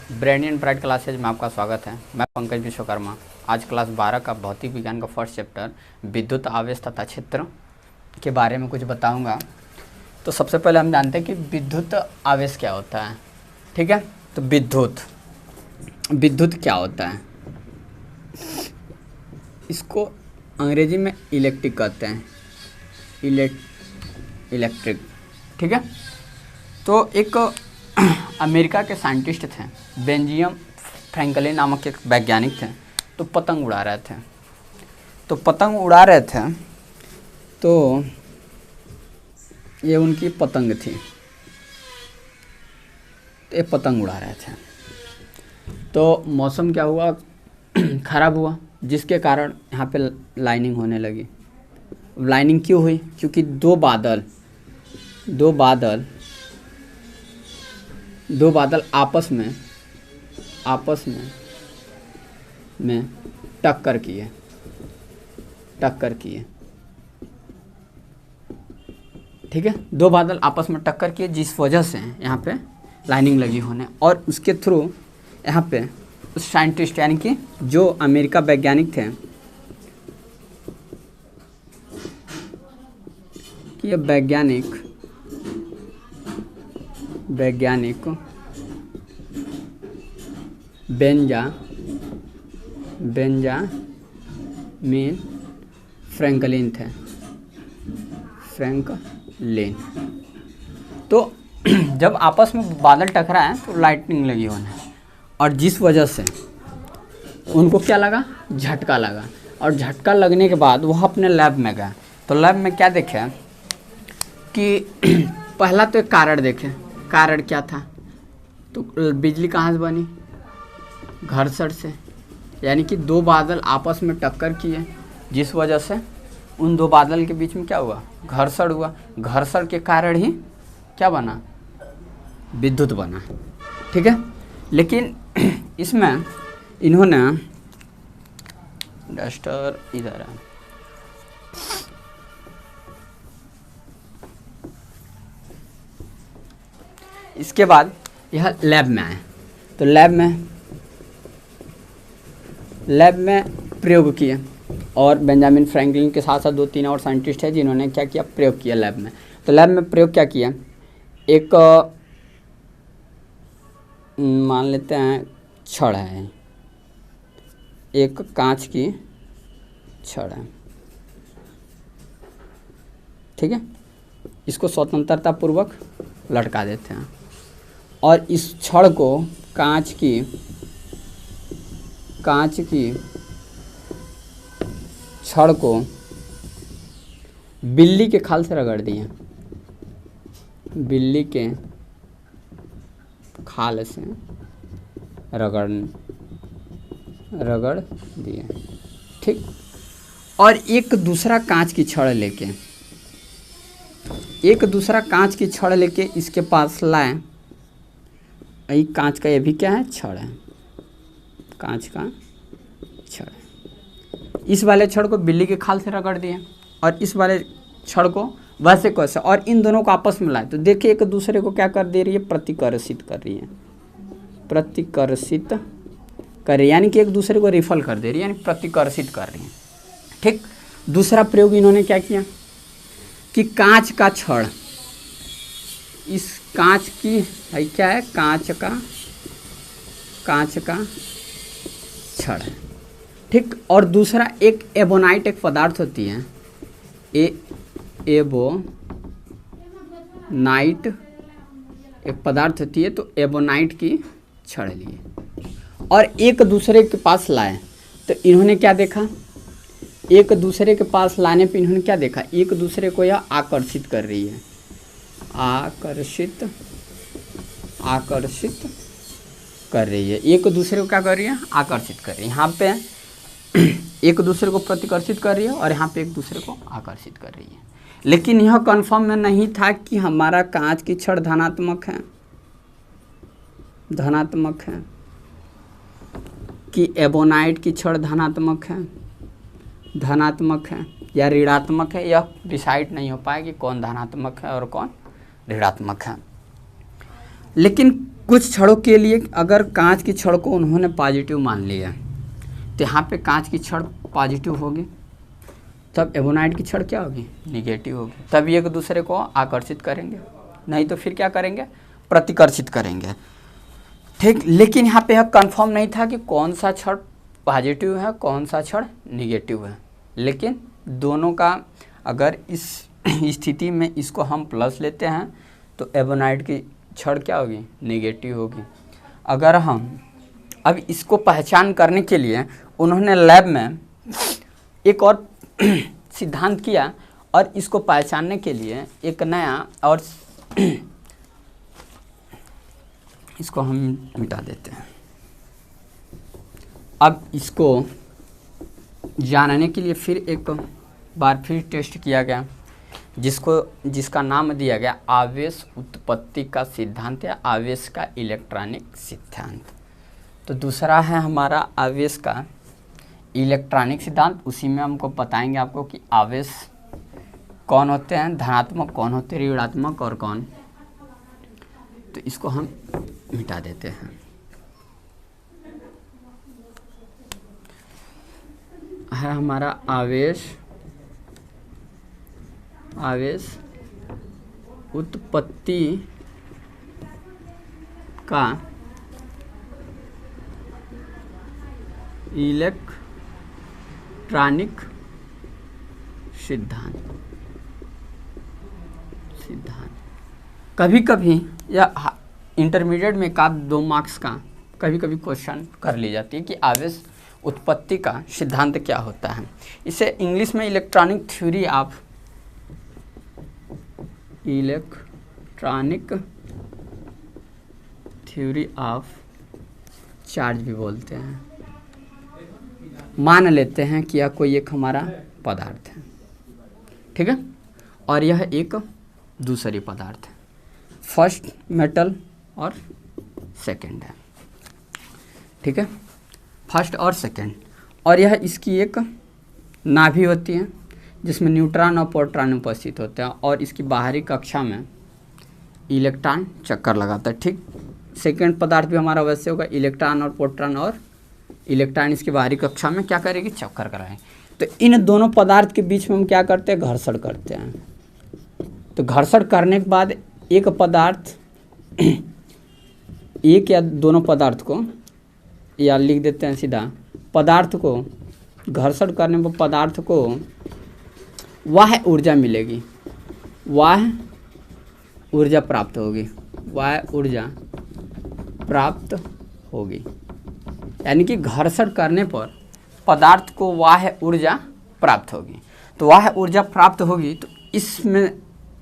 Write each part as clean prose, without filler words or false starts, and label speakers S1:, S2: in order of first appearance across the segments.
S1: Brain and bright classes में आपका स्वागत है। मैं पंकज विश्वकर्मा। आज क्लास 12 का भौतिक विज्ञान का फर्स्ट चैप्टर विद्युत आवेश तथा क्षेत्र के बारे में कुछ बताऊंगा। तो सबसे पहले हम जानते हैं कि विद्युत आवेश क्या होता है। ठीक है, तो विद्युत क्या होता है, इसको अंग्रेजी में इलेक्ट्रिक कहते हैं, इलेक्ट्रिक। ठीक है, तो एक अमेरिका के साइंटिस्ट थे, बेंजामिन फ्रैंकलिन नामक एक वैज्ञानिक थे। तो पतंग उड़ा रहे थे, तो ये उनकी पतंग थी। तो ये पतंग उड़ा रहे थे, तो मौसम क्या हुआ, ख़राब हुआ, जिसके कारण यहाँ पे लाइनिंग होने लगी। लाइनिंग क्यों हुई? क्योंकि दो बादल आपस में टक्कर किए। ठीक है, दो बादल आपस में टक्कर किए, जिस वजह से यहाँ पे लाइनिंग लगी होने, और उसके थ्रू यहाँ पे उस साइंटिस्ट यानी कि जो अमेरिका वैज्ञानिक थे, कि ये वैज्ञानिक बेंजामिन फ्रैंकलिन थे। तो जब आपस में बादल टकराए तो लाइटनिंग लगी होने, और जिस वजह से उनको क्या लगा, झटका लगा। और झटका लगने के बाद वह अपने लैब में गए। तो लैब में क्या देखे कि पहला तो एक कारण देखे। कारण क्या था? तो बिजली कहाँ से बनी? घर्षण से, यानी कि दो बादल आपस में टक्कर किए, जिस वजह से उन दो बादल के बीच में क्या हुआ, घर्षण हुआ। घर्षण के कारण ही क्या बना, विद्युत बना। ठीक है, लेकिन इसमें इन्होंने डस्टर इधर है, इसके बाद यह लैब में आए। तो लैब में प्रयोग किए, और बेंजामिन फ्रैंकलिन के साथ साथ 2-3 और साइंटिस्ट हैं जिन्होंने क्या किया, प्रयोग किया लैब में। तो लैब में प्रयोग क्या किया, एक मान लेते हैं छड़ है, एक कांच की छड़ है। ठीक है, इसको स्वतंत्रता पूर्वक लटका देते हैं, और इस छड़ को कांच की छड़ को बिल्ली के खाल से रगड़ दिए। बिल्ली के खाल से रगड़ दिए। ठीक, और एक दूसरा कांच की छड़ लेके इसके पास लाए। यही कांच का, ये भी क्या है, छड़ है, कांच का छड़। इस वाले छड़ को बिल्ली के खाल से रगड़ दिए, और इस वाले छड़ को वैसे कैसे, और इन दोनों को आपस में लाए। तो देखिए एक दूसरे को क्या कर दे रही है, प्रतिकर्षित कर रही है, यानी कि एक दूसरे को रिफल कर दे रही है, यानी प्रतिकर्षित कर रही है। ठीक, दूसरा प्रयोग इन्होंने क्या किया कि कांच का छड़, इस कांच की है, क्या है, कांच का छड़ है। ठीक, और दूसरा एक एबोनाइट एक पदार्थ होती है, एबोनाइट एक पदार्थ होती है। तो एबोनाइट की छड़ लिए और एक दूसरे के पास लाए। तो इन्होंने क्या देखा, एक दूसरे के पास लाने पे इन्होंने क्या देखा, एक दूसरे को यह आकर्षित कर रही है, आकर्षित कर रही है। एक दूसरे को क्या कर रही है, आकर्षित कर रही है। यहाँ पे एक दूसरे को प्रतिकर्षित कर रही है, और यहाँ पे एक दूसरे को आकर्षित कर रही है। लेकिन यह कंफर्म में नहीं था कि हमारा कांच की छड़ धनात्मक है कि एबोनाइट की छड़ धनात्मक है या ऋणात्मक है। यह डिसाइड नहीं हो पाया कि कौन धनात्मक है और कौन ऋणात्मक है। लेकिन कुछ छड़ों के लिए अगर कांच की छड़ को उन्होंने पॉजिटिव मान लिया तो यहाँ पे कांच की छड़ पॉजिटिव होगी, तब एबोनाइट की छड़ क्या होगी, निगेटिव होगी। तब ये एक दूसरे को आकर्षित करेंगे, नहीं तो फिर क्या करेंगे, प्रतिकर्षित करेंगे। ठीक, लेकिन यहाँ पे यह कंफर्म नहीं था कि कौन सा छड़ पॉजिटिव है कौन सा छड़ निगेटिव है, लेकिन दोनों का अगर इस स्थिति में इसको हम प्लस लेते हैं तो एबोनाइट की छड़ क्या होगी, नेगेटिव होगी। अगर हम अब इसको पहचान करने के लिए उन्होंने लैब में एक और सिद्धांत किया और इसको पहचानने के लिए एक नया और इसको हम मिटा देते हैं। अब इसको जानने के लिए फिर एक बार फिर टेस्ट किया गया जिसका नाम दिया गया आवेश उत्पत्ति का सिद्धांत या आवेश का इलेक्ट्रॉनिक सिद्धांत। तो दूसरा है हमारा आवेश का इलेक्ट्रॉनिक सिद्धांत। उसी में हमको बताएंगे आपको कि आवेश कौन होते हैं, धनात्मक कौन होते हैं, ऋणात्मक और कौन। तो इसको हम मिटा देते हैं। है हमारा आवेश उत्पत्ति का इलेक्ट्रॉनिक सिद्धांत। कभी कभी या इंटरमीडिएट में का 2 मार्क्स का कभी कभी क्वेश्चन कर ली जाती है कि आवेश उत्पत्ति का सिद्धांत क्या होता है। इसे इंग्लिश में इलेक्ट्रॉनिक थ्योरी ऑफ चार्ज भी बोलते हैं। मान लेते हैं कि यह कोई एक हमारा पदार्थ है, ठीक है, और यह एक दूसरी पदार्थ है, फर्स्ट मेटल और सेकंड है, ठीक है, फर्स्ट और सेकंड। और यह इसकी एक नाभि होती है जिसमें न्यूट्रॉन और प्रोटॉन उपस्थित होते हैं और इसकी बाहरी कक्षा में इलेक्ट्रॉन चक्कर लगाता है। ठीक, सेकंड पदार्थ भी हमारा वैसे होगा, इलेक्ट्रॉन और प्रोटॉन, और इलेक्ट्रॉन इसकी बाहरी कक्षा में क्या करेगी, चक्कर कराएगी। तो इन दोनों पदार्थ के बीच में हम क्या करते हैं, घर्षण करते हैं। तो घर्षण करने के बाद एक पदार्थ एक या दोनों पदार्थ को, या लिख देते हैं सीधा, पदार्थ को घर्षण करने पर पदार्थ को वह ऊर्जा मिलेगी, वह ऊर्जा प्राप्त होगी, वह ऊर्जा प्राप्त होगी। यानी कि घर्षण करने पर पदार्थ को वह ऊर्जा प्राप्त होगी। तो वह ऊर्जा प्राप्त होगी तो इसमें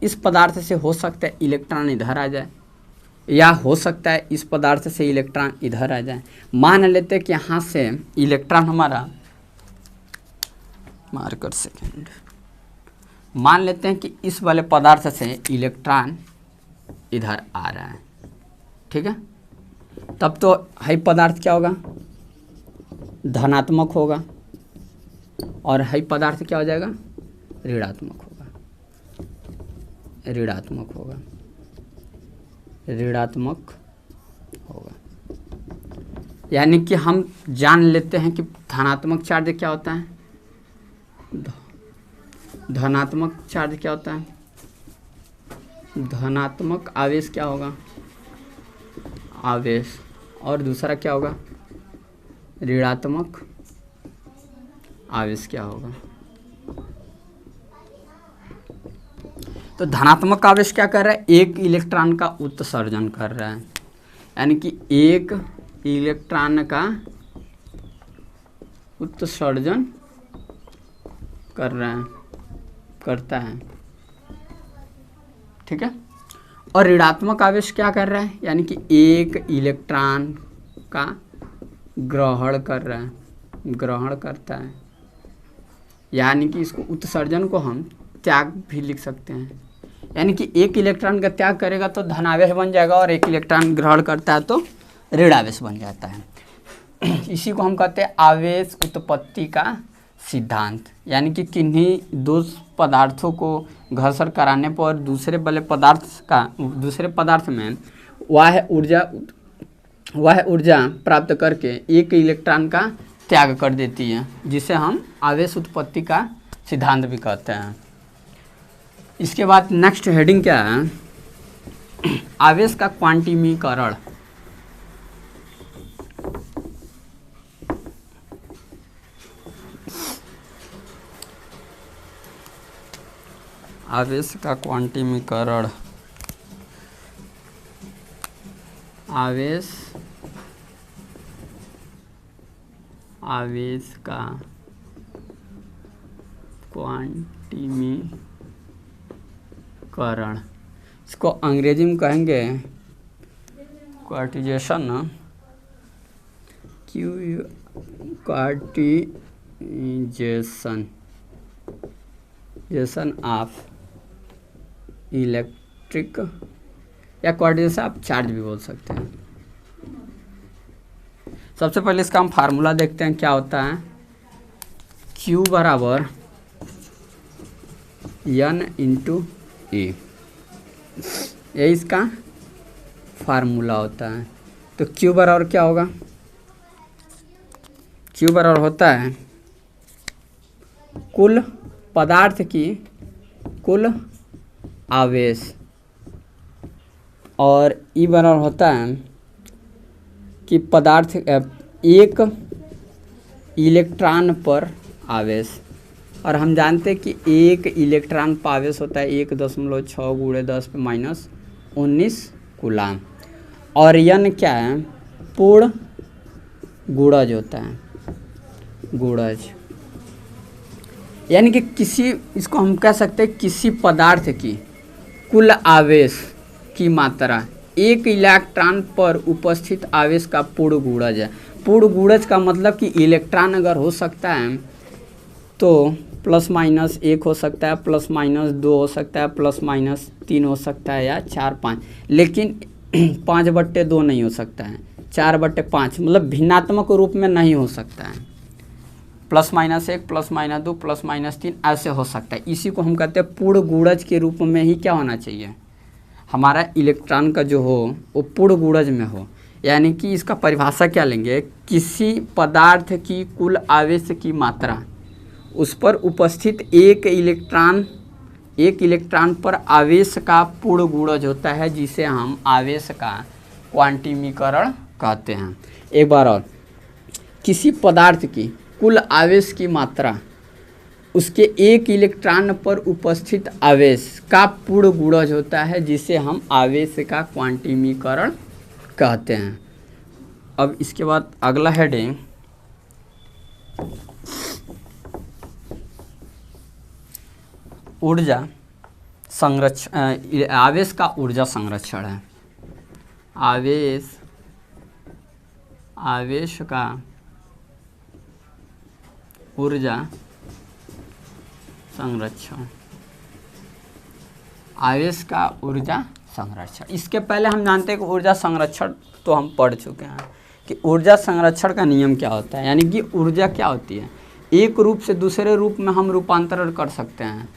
S1: इस पदार्थ से हो सकता है इलेक्ट्रॉन इधर आ जाए, या हो सकता है इस पदार्थ से इलेक्ट्रॉन इधर आ जाए। मान लेते हैं कि यहाँ से इलेक्ट्रॉन हमारा, मार्कर सेकेंड, मान लेते हैं कि इस वाले पदार्थ से इलेक्ट्रॉन इधर आ रहा है, ठीक है। तब तो हाई पदार्थ क्या होगा, धनात्मक होगा, और हाई पदार्थ क्या हो जाएगा, ऋणात्मक होगा, ऋणात्मक होगा, ऋणात्मक होगा। यानी कि हम जान लेते हैं कि धनात्मक चार्ज क्या होता है, धनात्मक चार्ज क्या होता है, धनात्मक आवेश क्या होगा, आवेश, और दूसरा क्या होगा, ऋणात्मक आवेश क्या होगा। तो धनात्मक आवेश क्या कर रहा है, एक इलेक्ट्रॉन का उत्सर्जन कर रहा है, यानी कि एक इलेक्ट्रॉन का उत्सर्जन कर रहा है, करता है, ठीक है। और ऋणात्मक आवेश क्या कर रहा है, यानी कि एक इलेक्ट्रॉन का ग्रहण कर रहा है, ग्रहण करता है। यानी कि इसको उत्सर्जन को हम त्याग भी लिख सकते हैं, यानी कि एक इलेक्ट्रॉन का त्याग करेगा तो धनावेश बन जाएगा, और एक इलेक्ट्रॉन ग्रहण करता है तो ऋणावेश बन जाता है। इसी को हम कहते हैं आवेश उत्पत्ति का सिद्धांत। यानी कि किन्हीं दो पदार्थों को घर्षण कराने पर दूसरे वाले पदार्थ का, दूसरे पदार्थ में वह ऊर्जा प्राप्त करके एक इलेक्ट्रॉन का त्याग कर देती है, जिसे हम आवेश उत्पत्ति का सिद्धांत भी कहते हैं। इसके बाद नेक्स्ट हेडिंग क्या है? आवेश का क्वांटिमीकरण। आवेश का क्वांटिमीकरण। आवेश का क्वांटिमीकरण, इसको अंग्रेजी में कहेंगे क्वांटिजेशन, क्वांटिजेशन ऑफ इलेक्ट्रिक, या क्वांटिजेशन आप चार्ज भी बोल सकते हैं। सबसे पहले इसका हम फार्मूला देखते हैं क्या होता है। Q बराबर N इंटू E, ये इसका फार्मूला होता है। तो Q बराबर क्या होगा? Q बराबर होता है कुल पदार्थ की कुल आवेश, और E बराबर होता है कि पदार्थ एक इलेक्ट्रॉन पर आवेश, और हम जानते हैं कि एक इलेक्ट्रॉन पर आवेश होता है 1.6 × 10⁻19 कूलाम, और N क्या है? पूर्ण गुणज होता है, गुणज, यानी कि किसी, इसको हम कह सकते हैं किसी पदार्थ की कुल आवेश की मात्रा एक इलेक्ट्रॉन पर उपस्थित आवेश का पूर्ण गुणज है। पूर्ण गुणज का मतलब कि इलेक्ट्रॉन अगर हो सकता है तो ±1 हो सकता है, ±2 हो सकता है, ±3 हो सकता है, या 4-5, लेकिन 5/2 नहीं हो सकता है, 4/5, मतलब भिन्नात्मक रूप में नहीं हो सकता है। ±1, ±2, ±3 ऐसे हो सकता है। इसी को हम कहते हैं पूर्ण गुणज के रूप में ही क्या होना चाहिए, हमारा इलेक्ट्रॉन का जो हो वो पूर्ण गुणज में हो। यानी कि इसका परिभाषा क्या लेंगे? किसी पदार्थ की कुल आवेश की मात्रा, उस पर उपस्थित एक इलेक्ट्रॉन पर आवेश का पूर्ण गुणज होता है, जिसे हम आवेश का क्वांटिमीकरण कहते हैं। एक बार और, किसी पदार्थ की कुल आवेश की मात्रा उसके एक इलेक्ट्रॉन पर उपस्थित आवेश का पूर्ण गुणज होता है, जिसे हम आवेश का क्वांटिमीकरण कहते हैं। अब इसके बाद अगला हेडिंग, ऊर्जा संरक्षण, आवेश का ऊर्जा संरक्षण है। आवेश का ऊर्जा संरक्षण, आवेश का ऊर्जा संरक्षण। इसके पहले हम जानते हैं कि ऊर्जा संरक्षण तो हम पढ़ चुके हैं कि ऊर्जा संरक्षण का नियम क्या होता है। यानी कि ऊर्जा क्या होती है, एक रूप से दूसरे रूप में हम रूपांतरण कर सकते हैं,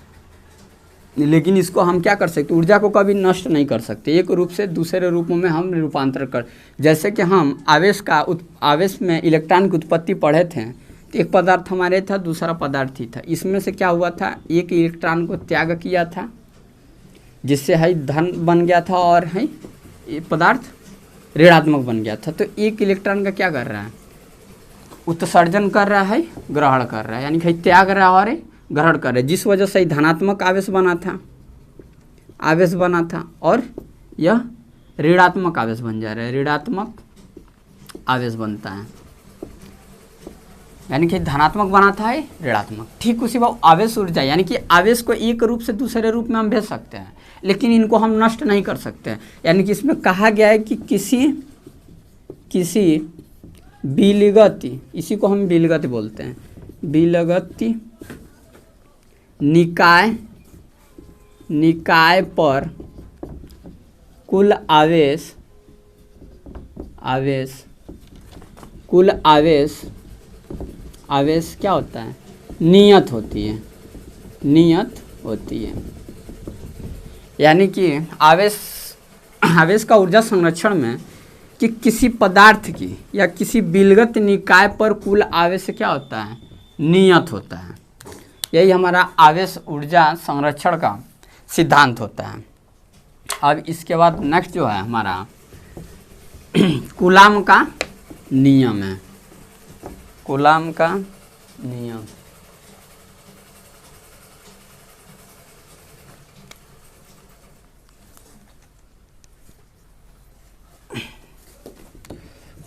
S1: लेकिन इसको हम क्या कर सकते, ऊर्जा को कभी नष्ट नहीं कर सकते। एक रूप से दूसरे रूप में हम रूपांतरण कर, जैसे कि हम आवेश में इलेक्ट्रॉन की उत्पत्ति पढ़े थे, तो एक पदार्थ हमारे था, दूसरा पदार्थ ही था। इसमें से क्या हुआ था, एक इलेक्ट्रॉन को त्याग किया था, जिससे है धन बन गया था, और है ये पदार्थ ऋणात्मक बन गया था। तो एक इलेक्ट्रॉन का क्या कर रहा है, उत्सर्जन कर रहा है, ग्रहण कर रहा है, यानी कि त्याग रहा है और ग्रहण कर रहा है, जिस वजह से धनात्मक आवेश बना था, और यह ऋणात्मक आवेश बन जा रहा है, ऋणात्मक आवेश बनता है, यानी कि धनात्मक बना था है ऋणात्मक। ठीक उसी बात आवेश ऊर्जा, यानी कि आवेश को एक रूप से दूसरे रूप में हम भेज सकते हैं, लेकिन इनको हम नष्ट नहीं कर सकते हैं। यानी कि इसमें कहा गया है कि किसी विलगति, इसी को हम विलगति बोलते हैं, विलगति निकाय पर कुल आवेश क्या होता है, नियत होती है। यानी कि आवेश आवेश का ऊर्जा संरक्षण में कि किसी पदार्थ की या किसी विलगत निकाय पर कुल आवेश क्या होता है, नियत होता है। यही हमारा आवेश ऊर्जा संरक्षण का सिद्धांत होता है। अब इसके बाद नेक्स्ट जो है हमारा कूलाम का नियम है। कूलाम का नियम,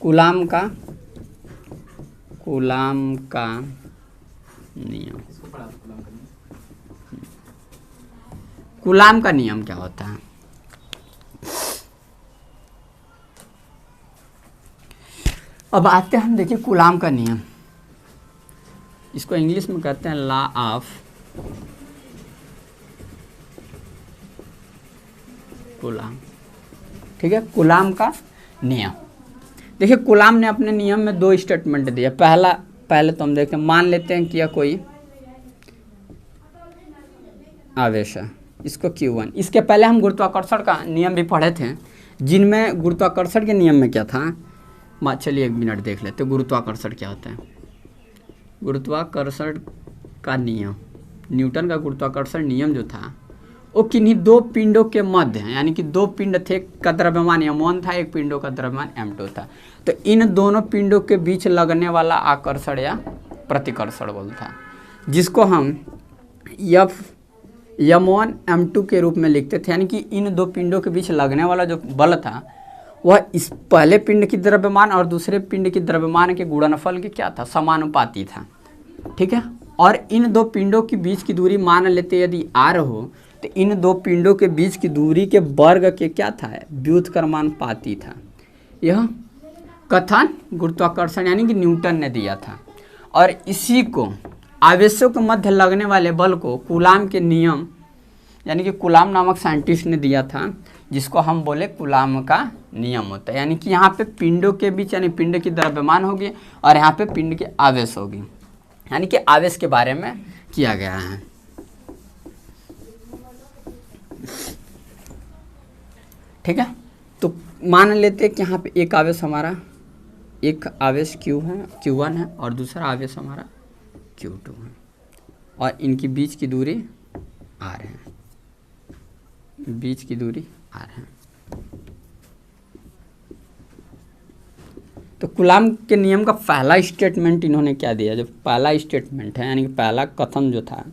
S1: कूलाम का नियम। कूलाम का नियम क्या होता है? अब आते हैं हम देखिए कूलाम का नियम। इसको इंग्लिश में कहते हैं लॉ ऑफ कूलाम। ठीक है, कूलाम का नियम। देखिए कूलाम ने अपने नियम में दो स्टेटमेंट दिया। पहले तो हम देखते हैं, मान लेते हैं कि यह कोई आवेश है, इसको Q1। इसके पहले हम गुरुत्वाकर्षण का नियम भी पढ़े थे, जिनमें गुरुत्वाकर्षण के नियम में क्या था। चलिए 1 मिनट देख लेते हैं गुरुत्वाकर्षण क्या होता है। गुरुत्वाकर्षण का नियम, न्यूटन का गुरुत्वाकर्षण नियम जो था वो किन्हीं दो पिंडों के मध्य है, यानी कि दो पिंड थे, का द्रव्यमान m1 था, एक पिंडों का द्रव्यमान m2 था। तो इन दोनों पिंडों के बीच लगने वाला आकर्षण या प्रतिकर्षण बल था, जिसको हम m1 m2 के रूप में लिखते थे। यानी कि इन दो पिंडों के बीच लगने वाला जो बल था वह इस पहले पिंड की द्रव्यमान और दूसरे पिंड की द्रव्यमान के गुणनफल के क्या था, समानुपाती था। ठीक है, और इन दो पिंडों के बीच की दूरी मान लेते यदि r हो, तो इन दो पिंडों के बीच की दूरी के वर्ग के क्या था, व्युत्क्रमानुपाती था। यह कथन गुरुत्वाकर्षण यानी कि न्यूटन ने दिया था, और इसी को आवेशों के मध्य लगने वाले बल को कूलाम के नियम यानी कि कूलाम नामक साइंटिस्ट ने दिया था, जिसको हम बोले कूलाम का नियम होता है। यानी कि यहाँ पे पिंडों के बीच यानी पिंड की द्रव्यमान होगी और यहाँ पे पिंड के आवेश होगी, यानी कि आवेश के बारे में किया गया है। ठीक है, तो मान लेते हैं कि यहाँ पे एक आवेश हमारा, एक आवेश Q1 है और दूसरा आवेश हमारा Q2 है, और इनकी बीच की दूरी r है, बीच की दूरी r है। तो कूलाम के नियम का पहला स्टेटमेंट इन्होंने क्या दिया, जो पहला स्टेटमेंट है यानी कि पहला कथन जो था,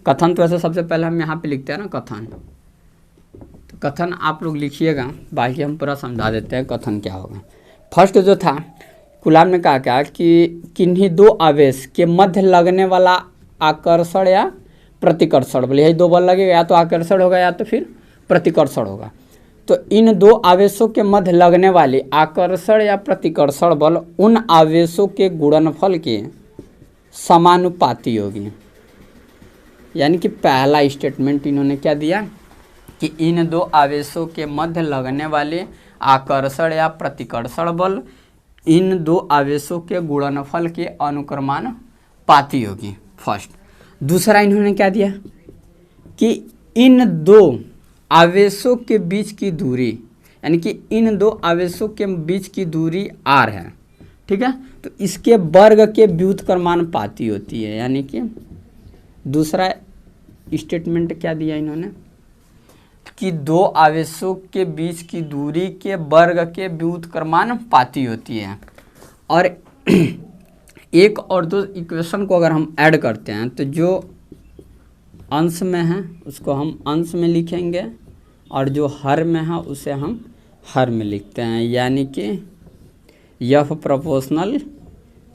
S1: कथन तो ऐसे सबसे पहले हम यहाँ पे लिखते हैं ना कथन, तो कथन आप लोग लिखिएगा, बाकी हम पूरा समझा देते हैं कथन क्या होगा। फर्स्ट जो था कूलाम ने कहा क्या कि किन्हीं दो आवेश के मध्य लगने वाला आकर्षण या प्रतिकर्षण बल, यही दो बल लगेगा, या तो आकर्षण होगा या तो फिर प्रतिकर्षण होगा। तो इन दो आवेशों के मध्य लगने वाले आकर्षण या प्रतिकर्षण बल उन आवेशों के गुणनफल के समानुपाती होगी। यानी कि पहला स्टेटमेंट इन्होंने क्या दिया कि इन दो आवेशों के मध्य लगने वाले आकर्षण या प्रतिकर्षण बल इन दो आवेशों के गुणनफल के अनुक्रमानुपाती होगी, फर्स्ट। दूसरा इन्होंने क्या दिया कि इन दो आवेशों के बीच की दूरी, यानी कि इन दो आवेशों के बीच की दूरी r है। ठीक है, तो इसके वर्ग के व्युत्क्रमानुपाती होती है। यानी कि दूसरा स्टेटमेंट क्या दिया इन्होंने कि दो आवेशों के बीच की दूरी के वर्ग के व्युत्क्रमानुपाती होती है। और एक और दो इक्वेशन को अगर हम ऐड करते हैं तो जो अंश में है उसको हम अंश में लिखेंगे और जो हर में है उसे हम हर में लिखते हैं। यानी कि F प्रोपोर्शनल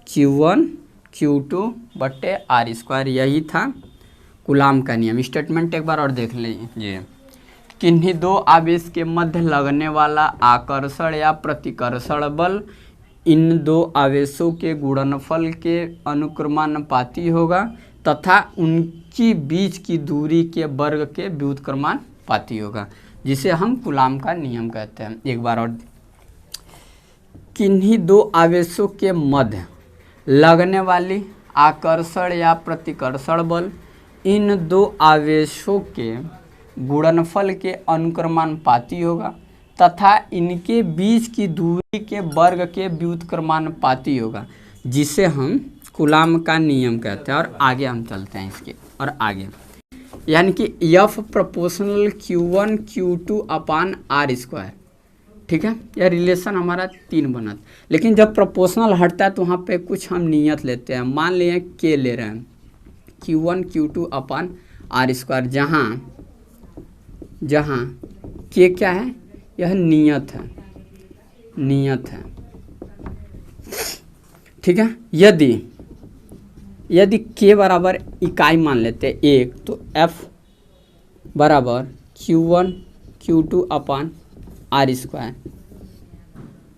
S1: Q1 Q2 बट्टे r², यही था कूलाम का नियम। स्टेटमेंट एक बार और देख लीजिए, किन्हीं दो आवेश के मध्य लगने वाला आकर्षण या प्रतिकर्षण बल इन दो आवेशों के गुणनफल के अनुक्रमानुपाती होगा तथा उनकी बीच की दूरी के वर्ग के व्युत्क्रमानुपाती होगा, जिसे हम कूलाम का नियम कहते हैं। एक बार और, किन्हीं दो आवेशों के मध्य लगने वाली आकर्षण या प्रतिकर्षण बल इन दो आवेशों के गुणनफल के अनुक्रमानुपाती होगा तथा इनके बीच की दूरी के वर्ग के व्युत्क्रमानुपाती होगा, जिसे हम कूलाम का नियम कहते हैं। और आगे हम चलते हैं इसके और आगे, यानी कि F proportional Q1 Q2 upon R square. ठीक है, यह रिलेशन हमारा 3 बनत, लेकिन जब प्रोपोर्शनल हटता है तो वहाँ पे कुछ हम नियत लेते हैं। मान लिए K ले रहे हैं, Q1 Q2 upon R square, जहाँ K क्या है, यह नियत है, नियत है। ठीक है, यदि K बराबर इकाई मान लेते हैं 1, तो F बराबर Q1 Q2 upon R square.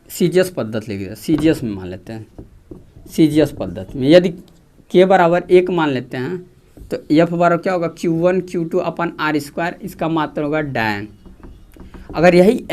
S1: CGS पद्धति लिखिए, सीजीएस में मान लेते हैं, सीजीएस पद्धति में यदि K बराबर 1 मान लेते हैं तो F बराबर क्या होगा, Q1 Q2 upon R square, इसका मात्रा होगा डायन। अगर यही